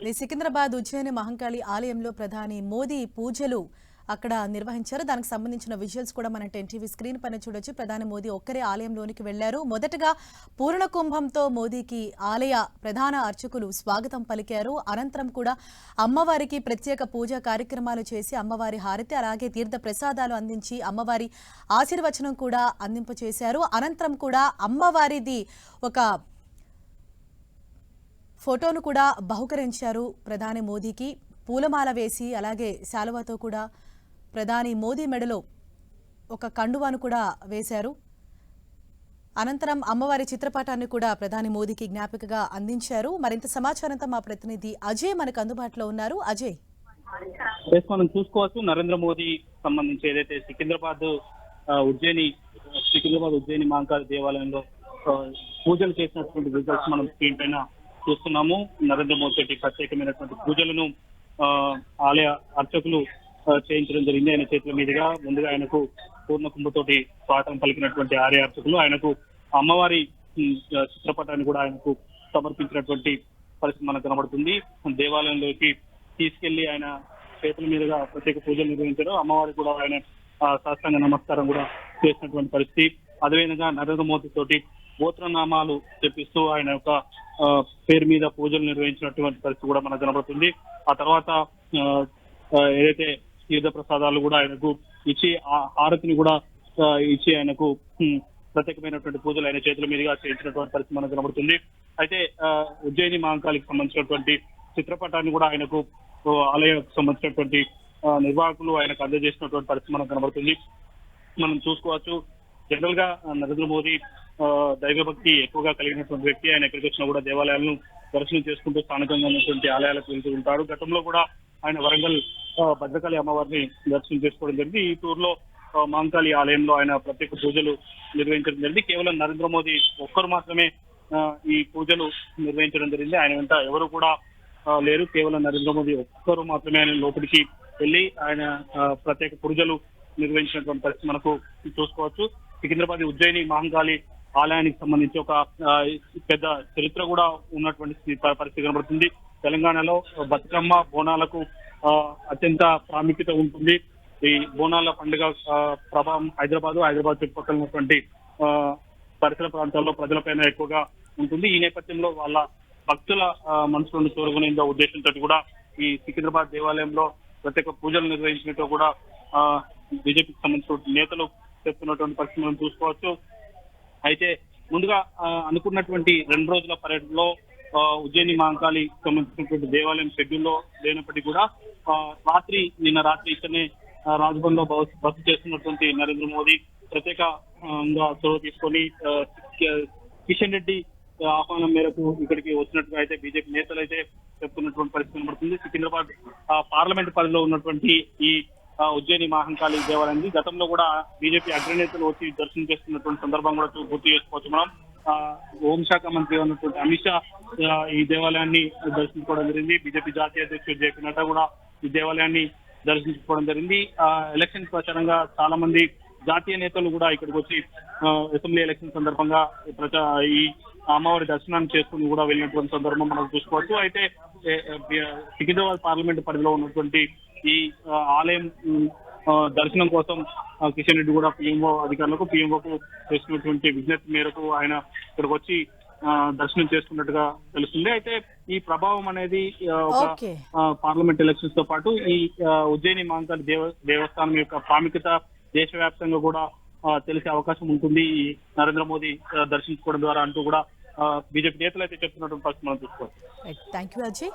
సికింద్రాబాద్ ఉజ్జయిని మహంకాళి ఆలయంలో ప్రధాని మోదీ పూజలు అక్కడ నిర్వహించారు. దానికి సంబంధించిన విజువల్స్ కూడా మన 10 టీవీ స్క్రీన్ పైన చూడొచ్చు. ప్రధాని మోదీ ఒక్కరే ఆలయంలోనికి వెళ్లారు. మొదటగా పూర్ణ కుంభంతో మోదీకి ఆలయ ప్రధాన అర్చకులు స్వాగతం పలికారు. అనంతరం కూడా అమ్మవారికి ప్రత్యేక పూజా కార్యక్రమాలు చేసి అమ్మవారి హారతి అలాగే తీర్థ ప్రసాదాలు అందించి అమ్మవారి ఆశీర్వచనం కూడా అందింపచేశారు. అనంతరం కూడా అమ్మవారిది ఒక ఫోటోను కూడా బహుకరించారు ప్రధాని మోదీకి. పూలమాల వేసి అలాగే శాలువాతో కూడా ప్రధాని మోదీ మెడలో ఒక కండువాను కూడా వేశారు. అనంతరం అమ్మవారి చిత్రపటాన్ని కూడా ప్రధాని మోదీకి జ్ఞాపికగా అందించారు. మరింత సమాచారంతో మా ప్రతినిధి అజయ్ మనకు అందుబాటులో ఉన్నారు. అజయ్, మనం చూసుకోవచ్చు నరేంద్ర మోదీ సంబంధించి ఏదైతే సికింద్రాబాద్ ఉజ్జయిని మహంకాళి దేవాలయంలో పూజలు చేసినటువంటి రిజల్ట్స్ మనం స్క్రీన్ పైన చూస్తున్నాము. నరేంద్ర మోదీ తోటి ప్రత్యేకమైనటువంటి పూజలను ఆలయ అర్చకులు చేయించడం జరిగింది. ఆయన చేతుల మీదుగా ముందుగా ఆయనకు పూర్ణ కుంభతోటి స్వాగతం పలికినటువంటి ఆలయ అర్చకులు ఆయనకు అమ్మవారి చిత్రపటాన్ని కూడా ఆయనకు సమర్పించినటువంటి పరిస్థితి మనకు కనబడుతుంది. దేవాలయంలోకి తీసుకెళ్లి ఆయన చేతుల మీదుగా ప్రత్యేక పూజలు నిర్వహించారు. అమ్మవారి కూడా ఆయన సాష్టాంగ నమస్కారం కూడా చేసినటువంటి పరిస్థితి. అదేవిధంగా నరేంద్ర మోదీ తోటి గోత్రనామాలు చెప్పిస్తూ ఆయన యొక్క పేరు మీద పూజలు నిర్వహించినటువంటి పరిస్థితి కూడా మనకు కనబడుతుంది. ఆ తర్వాత ఏదైతే తీర్థ ప్రసాదాలు కూడా ఆయనకు ఇచ్చి హారతిని కూడా ఇచ్చి ఆయనకు ప్రత్యేకమైనటువంటి పూజలు ఆయన చేతుల మీదుగా చేయించినటువంటి పరిస్థితి మనకు కనబడుతుంది. అయితే ఉజ్జయిని మహంకాళికి సంబంధించినటువంటి చిత్రపటాన్ని కూడా ఆయనకు ఆలయానికి సంబంధించినటువంటి నిర్వాహకులు ఆయనకు అందజేసినటువంటి పరిస్థితి మనకు కనబడుతుంది. మనం చూసుకోవచ్చు జనరల్ గా నరేంద్ర మోదీ దైవభక్తి ఎక్కువగా కలిగినటువంటి వ్యక్తి. ఆయన ఎక్కడికి వచ్చినా కూడా దేవాలయాలను దర్శనం చేసుకుంటూ స్థానికంగా ఉన్నటువంటి ఆలయాలకు వెళ్తూ ఉంటాడు. గతంలో కూడా ఆయన వరంగల్ భద్రకాళి అమ్మవారిని దర్శనం చేసుకోవడం జరిగింది. ఈ టూర్ లో మహంకాళి ఆలయంలో ఆయన ప్రత్యేక పూజలు నిర్వహించడం జరిగింది. కేవలం నరేంద్ర మోదీ ఒక్కరు మాత్రమే ఈ పూజలు నిర్వహించడం జరిగింది. ఆయన వెంట ఎవరు కూడా లేరు. కేవలం నరేంద్ర మోదీ ఒక్కరు మాత్రమే ఆయన లోపలికి వెళ్లి ఆయన ప్రత్యేక పూజలు నిర్వహించినటువంటి పరిస్థితి మనకు చూసుకోవచ్చు. సికింద్రాబాద్ ఉజ్జయిని మహంకాళి ఆలయానికి సంబంధించి ఒక పెద్ద చరిత్ర కూడా ఉన్నటువంటి పరిస్థితి కనబడుతుంది. తెలంగాణలో బతుకమ్మ బోనాలకు అత్యంత ప్రాముఖ్యత ఉంటుంది. ఈ బోనాల పండుగ ప్రభావం హైదరాబాద్ చుట్టుపక్కల ఉన్నటువంటి పరిసర ప్రాంతాల్లో ప్రజలపైన ఎక్కువగా ఉంటుంది. ఈ నేపథ్యంలో వాళ్ళ భక్తుల మనసులను చూరుకునే ఉద్దేశంతో కూడా ఈ సికింద్రాబాద్ దేవాలయంలో ప్రత్యేక పూజలు నిర్వహించినట్టు కూడా బీజేపీకి సంబంధించిన నేతలు చెప్తున్నటువంటి పరిస్థితి మనం చూసుకోవచ్చు. అయితే ముందుగా అనుకున్నటువంటి 2 రోజుల పర్యటనలో ఉజ్జయిని మహంకాళి సంబంధించినటువంటి దేవాలయం షెడ్యూల్లో లేనప్పటికీ కూడా నిన్న రాత్రి ఇక్కడనే రాజ్భవన్ లో బస చేస్తున్నటువంటి నరేంద్ర మోదీ ప్రత్యేకంగా చొరవ తీసుకొని కిషన్ రెడ్డి ఆహ్వానం మేరకు ఇక్కడికి వచ్చినట్టుగా అయితే బీజేపీ నేతలు అయితే చెప్తున్నటువంటి పరిస్థితి కనబడుతుంది. సికింద్రాబాద్ పార్లమెంట్ పరిధిలో ఉన్నటువంటి ఈ ఉజ్జయిని మహంకాళి దేవాలయాన్ని గతంలో కూడా బీజేపీ అగ్రనేతలు వచ్చి దర్శనం చేస్తున్నటువంటి సందర్భం కూడా గుర్తు చేసుకోవచ్చు. మనం హోంశాఖ మంత్రి ఉన్నటువంటి అమిత్ షా ఈ దేవాలయాన్ని దర్శించుకోవడం జరిగింది. బీజేపీ జాతీయ అధ్యక్షుడు జేపీ నడ్డా కూడా ఈ దేవాలయాన్ని దర్శించుకోవడం జరిగింది. ఎలక్షన్ ప్రచారంగా చాలా మంది జాతీయ నేతలు కూడా ఇక్కడికి వచ్చి అసెంబ్లీ ఎలక్షన్ సందర్భంగా ఈ అమ్మవారి దర్శనాన్ని చేసుకుని కూడా వెళ్ళినటువంటి సందర్భం మనం చూసుకోవచ్చు. అయితే సికింద్రాబాద్ పార్లమెంట్ పరిధిలో ఉన్నటువంటి ఈ ఆలయం దర్శనం కోసం కిషన్ రెడ్డి కూడా పిఎంఓకు చేసినటువంటి విజ్ఞప్తి మేరకు ఆయన ఇక్కడికి వచ్చి దర్శనం చేసుకున్నట్టుగా తెలుస్తుంది. అయితే ఈ ప్రభావం అనేది పార్లమెంట్ ఎలక్షన్స్ తో పాటు ఈ ఉజ్జయిని మహంకాళి దేవస్థానం యొక్క ప్రాముఖ్యత దేశవ్యాప్తంగా కూడా తెలిసే అవకాశం ఉంటుంది ఈ నరేంద్ర మోదీ దర్శించుకోవడం ద్వారా అంటూ కూడా బీజేపీ నేతలు అయితే చెప్తున్నటువంటి పరిస్థితి మనం చూసుకోవచ్చు. Thank you Ajay.